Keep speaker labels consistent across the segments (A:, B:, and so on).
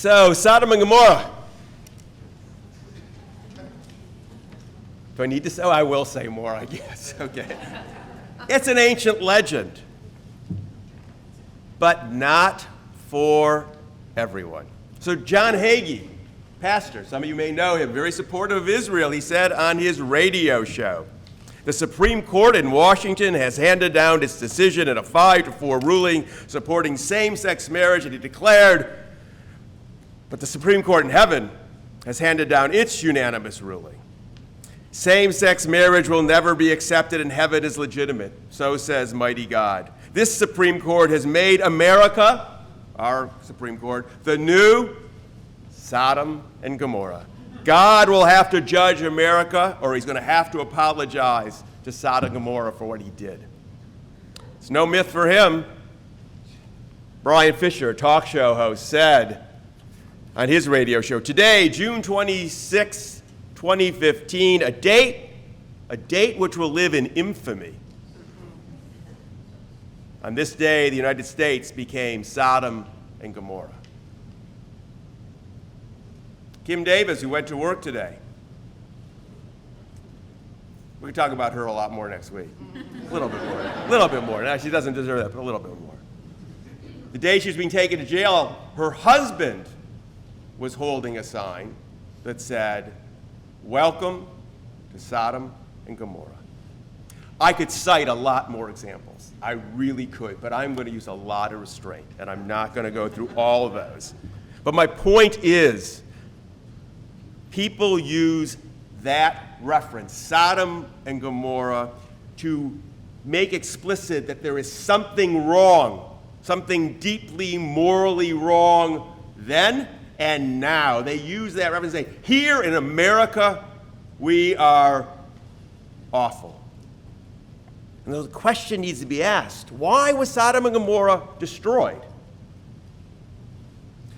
A: So, Sodom and Gomorrah. Do I need to say? Oh, I will say more, I guess. Okay. It's an ancient legend, but not for everyone. So John Hagee, pastor, some of you may know him, very supportive of Israel, he said on his radio show, the Supreme Court in Washington has handed down its decision in a 5-4 ruling supporting same-sex marriage, and he declared, but the Supreme Court in heaven has handed down its unanimous ruling. Same-sex marriage will never be accepted in heaven as legitimate, so says mighty God. This Supreme Court has made America, our Supreme Court, the new Sodom and Gomorrah. God will have to judge America, or he's going to have to apologize to Sodom and Gomorrah for what he did. It's no myth for him. Brian Fisher, a talk show host, said on his radio show, today, June 26, 2015, a date which will live in infamy. On this day, the United States became Sodom and Gomorrah. Kim Davis, who went to work today. We can talk about her a lot more next week. A little bit more. A little bit more. Now, she doesn't deserve that, but a little bit more. The day she was being taken to jail, her husband was holding a sign that said, "Welcome to Sodom and Gomorrah." I could cite a lot more examples. I really could, but I'm going to use a lot of restraint, and I'm not going to go through all of those. But my point is, people use that reference, Sodom and Gomorrah, to make explicit that there is something wrong, something deeply morally wrong then and now. They use that reference and say, here in America, we are awful. And the question needs to be asked, why was Sodom and Gomorrah destroyed?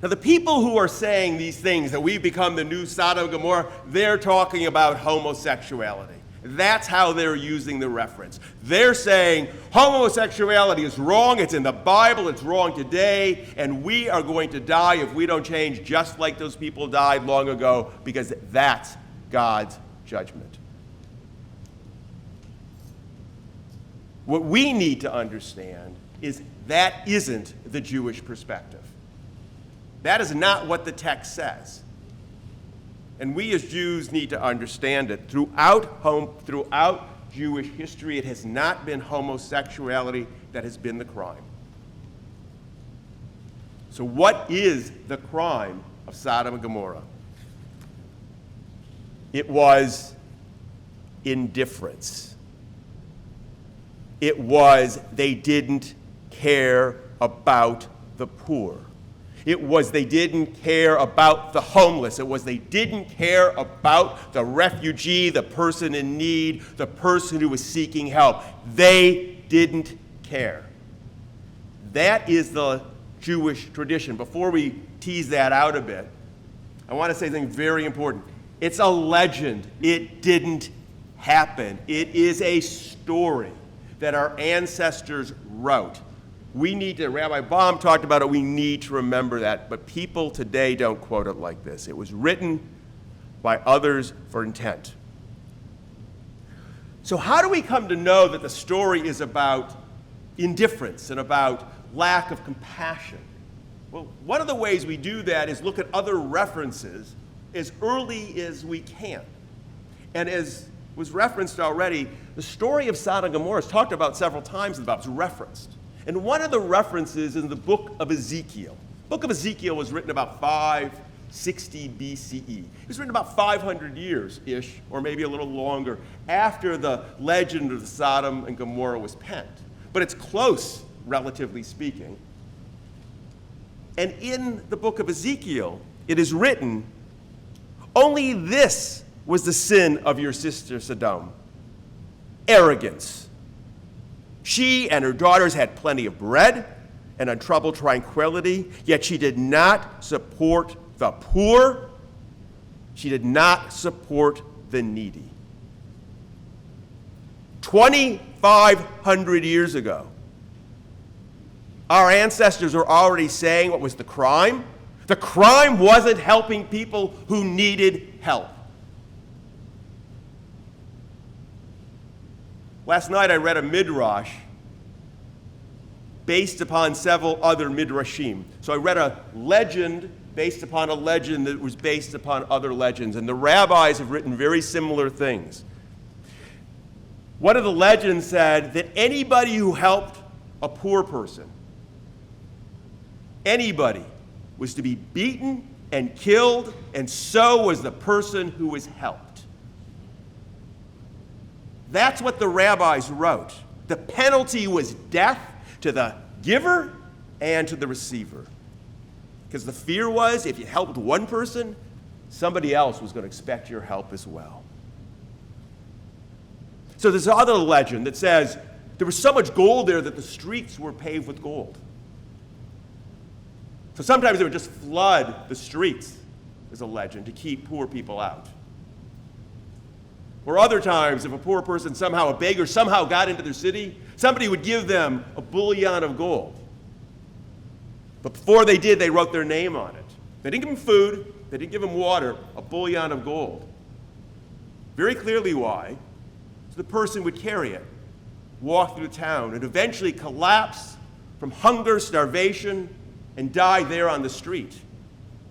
A: Now, the people who are saying these things, that we've become the new Sodom and Gomorrah, they're talking about homosexuality. That's how they're using the reference. They're saying homosexuality is wrong, it's in the Bible, it's wrong today, and we are going to die if we don't change, just like those people died long ago, because that's God's judgment. What we need to understand is that isn't the Jewish perspective. That is not what the text says. And we as Jews need to understand it. Throughout Jewish history, it has not been homosexuality that has been the crime. So what is the crime of Sodom and Gomorrah? It was indifference. It was they didn't care about the poor. It was they didn't care about the homeless. It was they didn't care about the refugee, the person in need, the person who was seeking help. They didn't care. That is the Jewish tradition. Before we tease that out a bit, I want to say something very important. It's a legend. It didn't happen. It is a story that our ancestors wrote. We need to, Rabbi Baum talked about it, we need to remember that, but people today don't quote it like this. It was written by others for intent. So how do we come to know that the story is about indifference and about lack of compassion? Well, one of the ways we do that is look at other references as early as we can. And as was referenced already, the story of Sodom and Gomorrah is talked about several times in the Bible. It's referenced. And one of the references is in the book of Ezekiel. The book of Ezekiel was written about 560 BCE. It was written about 500 years-ish, or maybe a little longer, after the legend of the Sodom and Gomorrah was penned. But it's close, relatively speaking. And in the book of Ezekiel, it is written, only this was the sin of your sister Sodom, arrogance. She and her daughters had plenty of bread and untroubled tranquility, yet she did not support the poor. She did not support the needy. 2,500 years ago, our ancestors were already saying what was the crime. The crime wasn't helping people who needed help. Last night I read a midrash based upon several other midrashim. So I read a legend based upon a legend that was based upon other legends, and the rabbis have written very similar things. One of the legends said that anybody who helped a poor person, anybody, was to be beaten and killed, and so was the person who was helped. That's what the rabbis wrote. The penalty was death to the giver and to the receiver. Because the fear was, if you helped one person, somebody else was going to expect your help as well. So there's another legend that says there was so much gold there that the streets were paved with gold. So sometimes they would just flood the streets, as a legend, to keep poor people out. Or other times, if a poor person, somehow a beggar, somehow got into their city, somebody would give them a bullion of gold. But before they did, they wrote their name on it. They didn't give them food, they didn't give them water, a bullion of gold. Very clearly why. So the person would carry it, walk through the town, and eventually collapse from hunger, starvation, and die there on the street.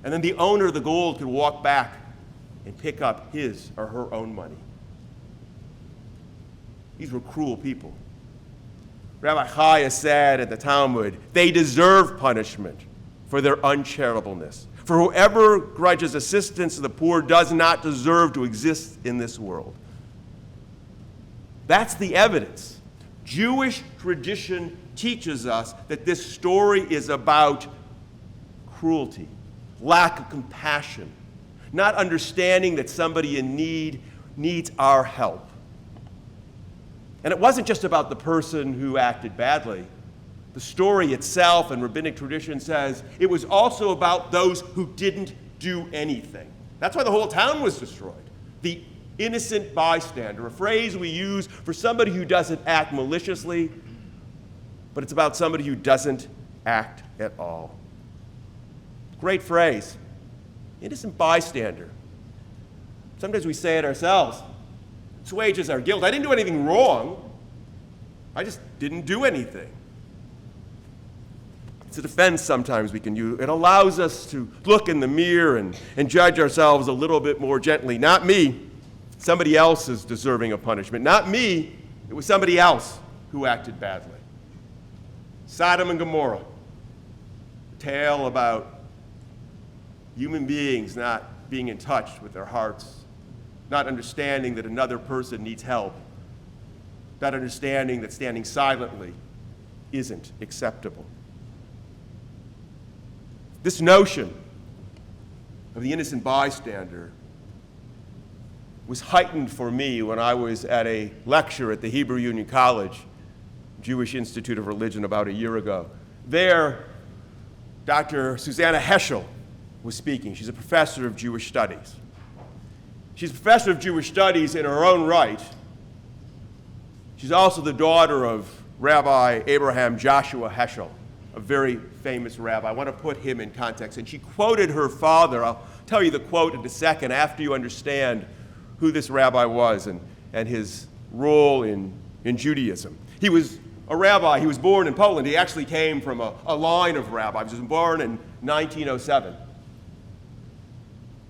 A: And then the owner of the gold could walk back and pick up his or her own money. These were cruel people. Rabbi Chaya said at the Talmud, they deserve punishment for their uncharitableness. For whoever grudges assistance to the poor does not deserve to exist in this world. That's the evidence. Jewish tradition teaches us that this story is about cruelty, lack of compassion, not understanding that somebody in need needs our help. And it wasn't just about the person who acted badly. The story itself and rabbinic tradition says it was also about those who didn't do anything. That's why the whole town was destroyed. The innocent bystander, a phrase we use for somebody who doesn't act maliciously, but it's about somebody who doesn't act at all. Great phrase, innocent bystander. Sometimes we say it ourselves. Assuages our guilt. I didn't do anything wrong. I just didn't do anything. It's a defense sometimes we can use. It allows us to look in the mirror and judge ourselves a little bit more gently. Not me. Somebody else is deserving of punishment. Not me. It was somebody else who acted badly. Sodom and Gomorrah. A tale about human beings not being in touch with their hearts, not understanding that another person needs help, not understanding that standing silently isn't acceptable. This notion of the innocent bystander was heightened for me when I was at a lecture at the Hebrew Union College, Jewish Institute of Religion, about a year ago. There, Dr. Susanna Heschel was speaking. She's a professor of Jewish studies. She's a professor of Jewish studies in her own right. She's also the daughter of Rabbi Abraham Joshua Heschel, a very famous rabbi. I want to put him in context. And she quoted her father. I'll tell you the quote in a second after you understand who this rabbi was and his role in Judaism. He was a rabbi. He was born in Poland. He actually came from a line of rabbis. He was born in 1907.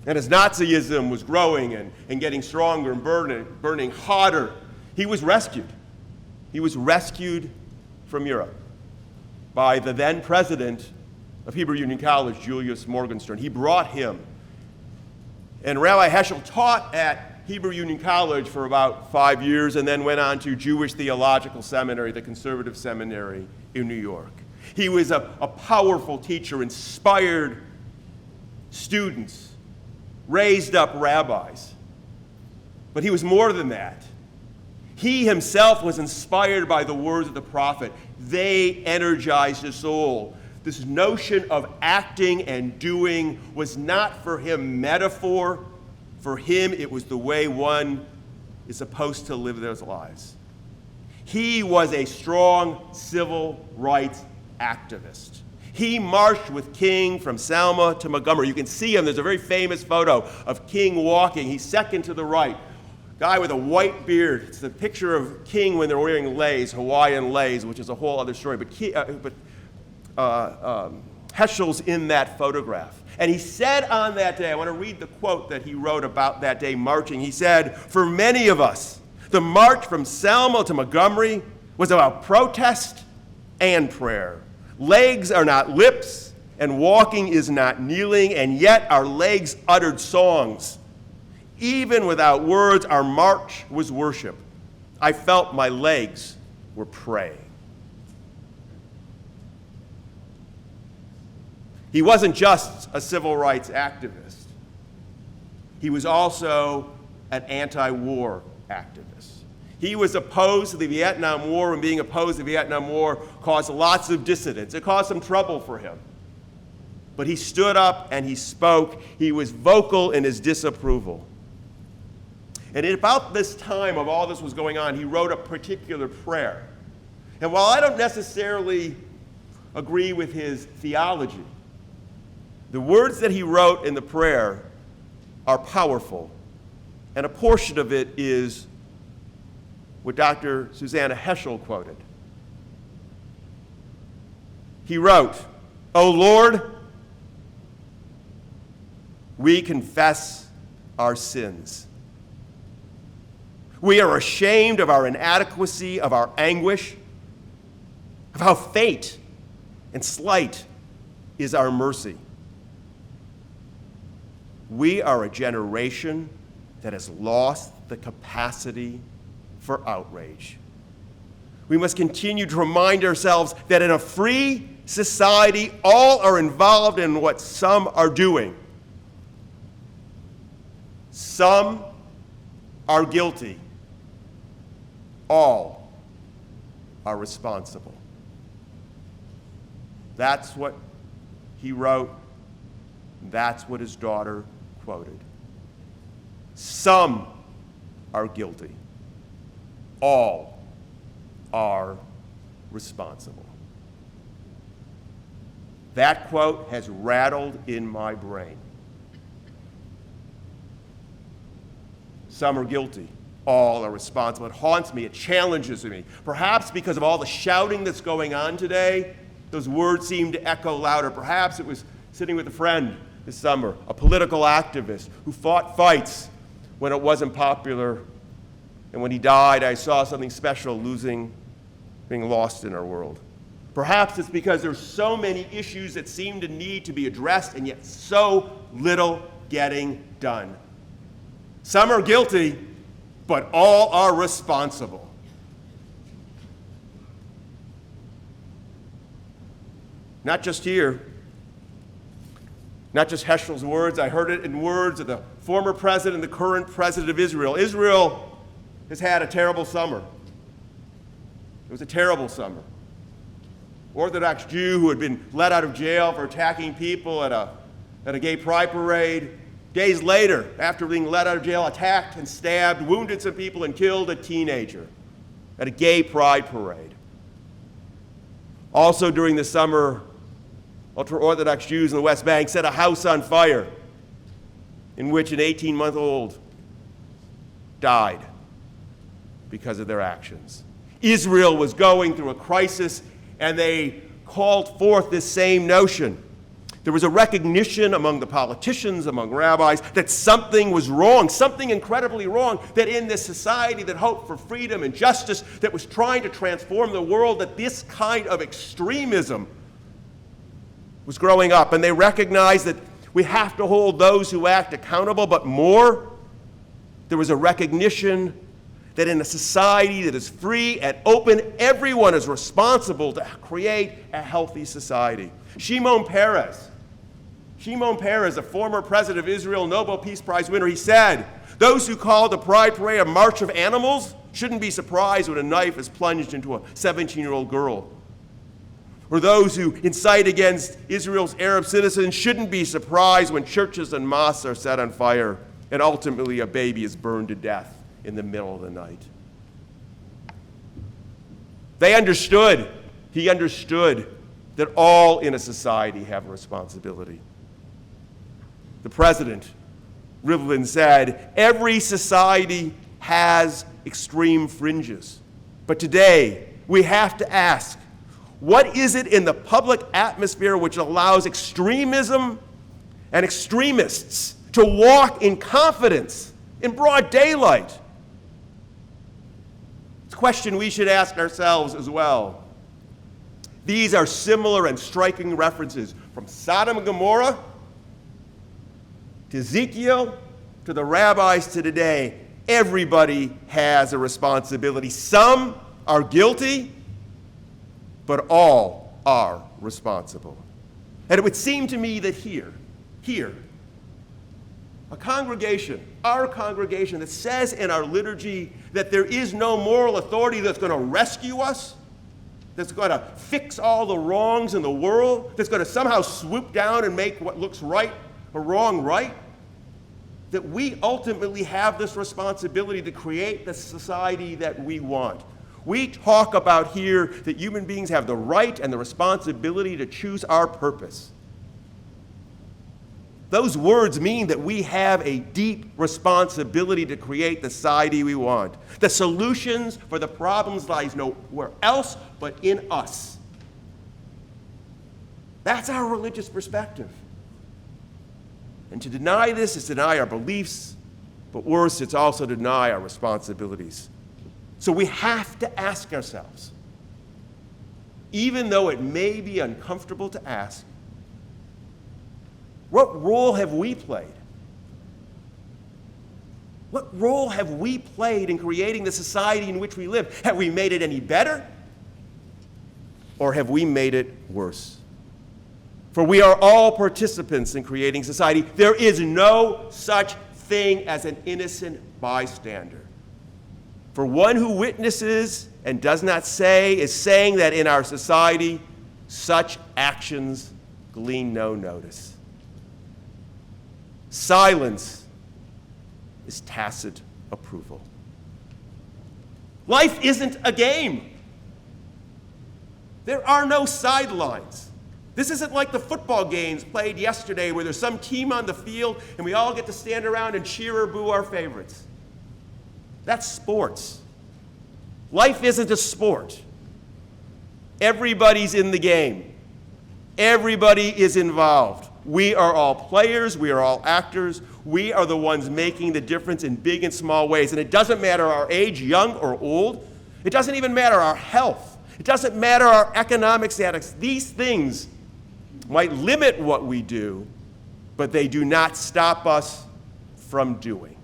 A: And as Nazism was growing and getting stronger and burning hotter, he was rescued. He was rescued from Europe by the then president of Hebrew Union College, Julius Morgenstern. He brought him. And Rabbi Heschel taught at Hebrew Union College for about 5 years and then went on to Jewish Theological Seminary, the conservative seminary in New York. He was a powerful teacher, inspired students, raised up rabbis. But he was more than that. He himself was inspired by the words of the prophet. They energized his soul. This notion of acting and doing was not for him metaphor. For him, it was the way one is supposed to live their lives. He was a strong civil rights activist. He marched with King from Selma to Montgomery. You can see him. There's a very famous photo of King walking. He's second to the right. Guy with a white beard. It's the picture of King when they're wearing leis, Hawaiian leis, which is a whole other story. But Heschel's in that photograph. And he said on that day, I want to read the quote that he wrote about that day marching. He said, "For many of us, the march from Selma to Montgomery was about protest and prayer. Legs are not lips, and walking is not kneeling, and yet our legs uttered songs. Even without words, our march was worship. I felt my legs were praying." He wasn't just a civil rights activist. He was also an anti-war activist. He was opposed to the Vietnam War, and being opposed to the Vietnam War caused lots of dissidence. It caused some trouble for him. But he stood up and he spoke. He was vocal in his disapproval. And at about this time of all this was going on, he wrote a particular prayer. And while I don't necessarily agree with his theology, the words that he wrote in the prayer are powerful. And a portion of it is what Dr. Susanna Heschel quoted. He wrote, "O Lord, we confess our sins. We are ashamed of our inadequacy, of our anguish, of how faint and slight is our mercy. We are a generation that has lost the capacity for outrage. We must continue to remind ourselves that in a free society, all are involved in what some are doing. Some are guilty. All are responsible." That's what he wrote. That's what his daughter quoted. Some are guilty. All are responsible. That quote has rattled in my brain. Some are guilty. All are responsible. It haunts me. It challenges me. Perhaps because of all the shouting that's going on today, those words seem to echo louder. Perhaps it was sitting with a friend this summer, a political activist who fought fights when it wasn't popular. And when he died, I saw something special being lost in our world. Perhaps it's because there's so many issues that seem to need to be addressed and yet so little getting done. Some are guilty, but all are responsible. Not just here, not just Heschel's words. I heard it in words of the former president and the current president of Israel. Israel has had a terrible summer. It was a terrible summer. Orthodox Jew who had been let out of jail for attacking people at a gay pride parade. Days later, after being let out of jail, attacked and stabbed, wounded some people, and killed a teenager at a gay pride parade. Also during the summer, ultra-Orthodox Jews in the West Bank set a house on fire in which an 18-month-old died because of their actions. Israel was going through a crisis, and they called forth this same notion. There was a recognition among the politicians, among rabbis, that something was wrong, something incredibly wrong, that in this society that hoped for freedom and justice, that was trying to transform the world, that this kind of extremism was growing up. And they recognized that we have to hold those who act accountable, but more, there was a recognition that in a society that is free and open, everyone is responsible to create a healthy society. Shimon Peres, a former president of Israel, Nobel Peace Prize winner, he said, "Those who call the Pride Parade a march of animals shouldn't be surprised when a knife is plunged into a 17-year-old girl. Or those who incite against Israel's Arab citizens shouldn't be surprised when churches and mosques are set on fire and ultimately a baby is burned to death in the middle of the night." They understood, he understood that all in a society have a responsibility. The president, Rivlin, said, every society has extreme fringes. But today, we have to ask, what is it in the public atmosphere which allows extremism and extremists to walk in confidence in broad daylight? It's a question we should ask ourselves as well. These are similar and striking references from Sodom and Gomorrah to Ezekiel to the rabbis to today. Everybody has a responsibility. Some are guilty, but all are responsible. And it would seem to me that here, a congregation, our congregation that says in our liturgy that there is no moral authority that's going to rescue us, that's going to fix all the wrongs in the world, that's going to somehow swoop down and make what looks right or wrong right, that we ultimately have this responsibility to create the society that we want. We talk about here that human beings have the right and the responsibility to choose our purpose. Those words mean that we have a deep responsibility to create the society we want. The solutions for the problems lies nowhere else but in us. That's our religious perspective. And to deny this is to deny our beliefs, but worse, it's also to deny our responsibilities. So we have to ask ourselves, even though it may be uncomfortable to ask, what role have we played? What role have we played in creating the society in which we live? Have we made it any better? Or have we made it worse? For we are all participants in creating society. There is no such thing as an innocent bystander. For one who witnesses and does not say is saying that in our society, such actions glean no notice. Silence is tacit approval. Life isn't a game. There are no sidelines. This isn't like the football games played yesterday where there's some team on the field and we all get to stand around and cheer or boo our favorites. That's sports. Life isn't a sport. Everybody's in the game. Everybody is involved. We are all players. We are all actors. We are the ones making the difference in big and small ways. And it doesn't matter our age, young or old. It doesn't even matter our health. It doesn't matter our economic status. These things might limit what we do, but they do not stop us from doing.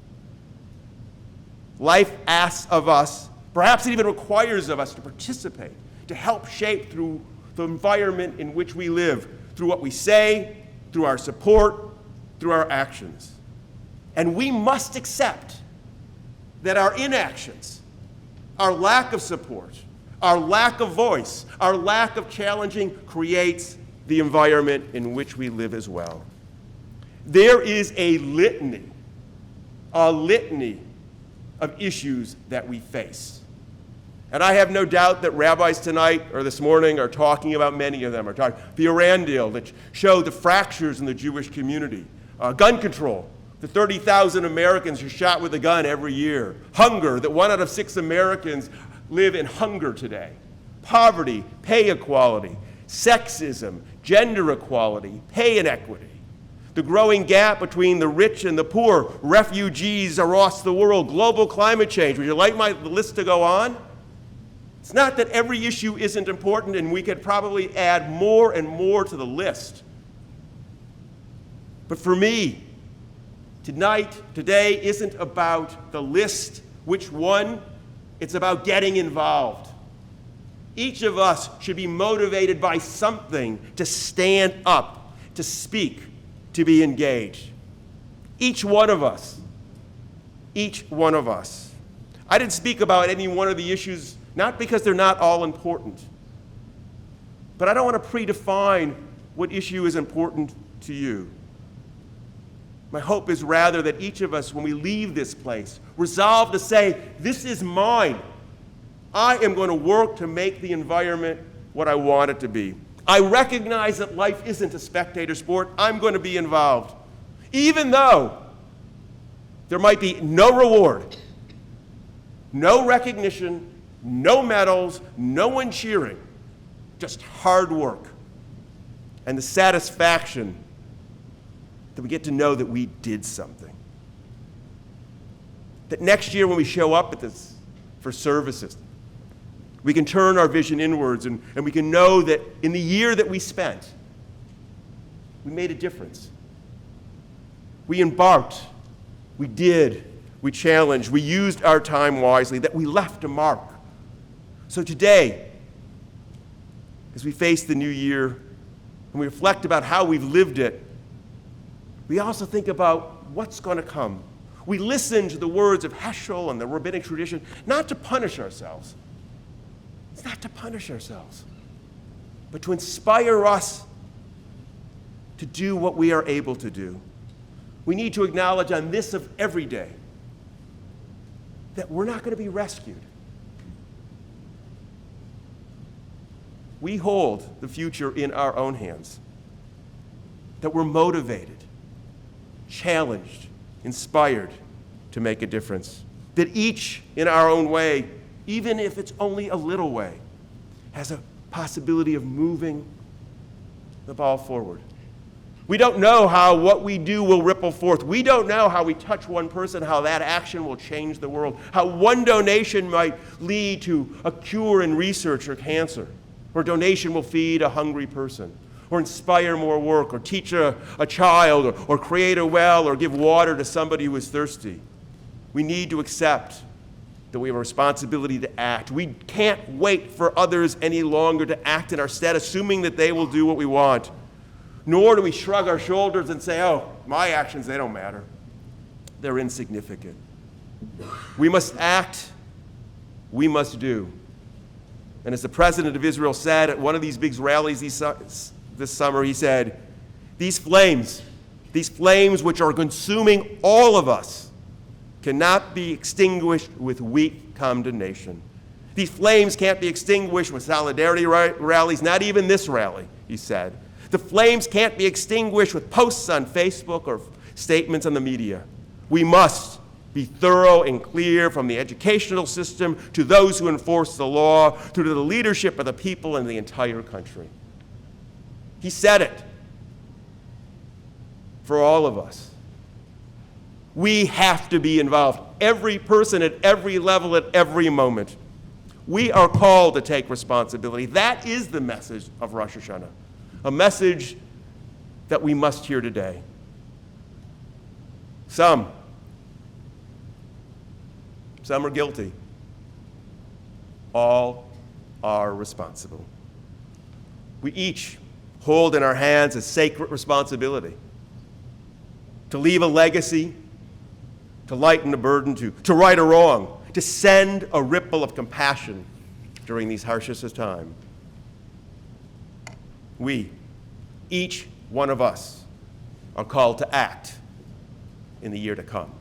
A: Life asks of us, perhaps it even requires of us to participate, to help shape through the environment in which we live, through what we say, through our support, through our actions. And we must accept that our inactions, our lack of support, our lack of voice, our lack of challenging creates the environment in which we live as well. There is a litany of issues that we face. And I have no doubt that rabbis tonight or this morning are talking about many of them. Are talking the Iran deal that showed the fractures in the Jewish community, gun control, the 30,000 Americans are shot with a gun every year, hunger, that 1 out of 6 Americans live in hunger today, poverty, pay equality, sexism, gender equality, pay inequity, the growing gap between the rich and the poor, refugees across the world, global climate change. Would you like the list to go on? It's not that every issue isn't important, and we could probably add more and more to the list. But for me, today isn't about the list, which one. It's about getting involved. Each of us should be motivated by something to stand up, to speak, to be engaged. Each one of us. Each one of us. I didn't speak about any one of the issues, not because they're not all important, but I don't want to predefine what issue is important to you. My hope is rather that each of us, when we leave this place, resolve to say, this is mine. I am going to work to make the environment what I want it to be. I recognize that life isn't a spectator sport. I'm going to be involved. Even though there might be no reward, no recognition, no medals, no one cheering, just hard work and the satisfaction that we get to know that we did something. That next year when we show up for services, we can turn our vision inwards and we can know that in the year that we spent, we made a difference. We embarked, we did, we challenged, we used our time wisely, that we left a mark. So today, as we face the new year and we reflect about how we've lived it, we also think about what's going to come. We listen to the words of Heschel and the rabbinic tradition, not to punish ourselves. It's not to punish ourselves, but to inspire us to do what we are able to do. We need to acknowledge on this of every day that we're not going to be rescued. We hold the future in our own hands, that we're motivated, challenged, inspired to make a difference, that each in our own way, even if it's only a little way, has a possibility of moving the ball forward. We don't know how what we do will ripple forth. We don't know how we touch one person, how that action will change the world, how one donation might lead to a cure in research or cancer, or a donation will feed a hungry person, or inspire more work, or teach a child, or create a well, or give water to somebody who is thirsty. We need to accept that we have a responsibility to act. We can't wait for others any longer to act in our stead, assuming that they will do what we want. Nor do we shrug our shoulders and say, oh, my actions, they don't matter. They're insignificant. We must act. We must do. And as the president of Israel said at one of these big rallies this summer, he said, these flames which are consuming all of us, cannot be extinguished with weak condemnation. These flames can't be extinguished with solidarity rallies, not even this rally, he said. The flames can't be extinguished with posts on Facebook or statements on the media. We must be thorough and clear from the educational system to those who enforce the law, to the leadership of the people in the entire country. He said it for all of us. We have to be involved, every person at every level at every moment. We are called to take responsibility. That is the message of Rosh Hashanah, a message that we must hear today. Some are guilty. All are responsible. We each hold in our hands a sacred responsibility to leave a legacy, to lighten a burden, to right a wrong, to send a ripple of compassion during these harshest of times. We, each one of us, are called to act in the year to come.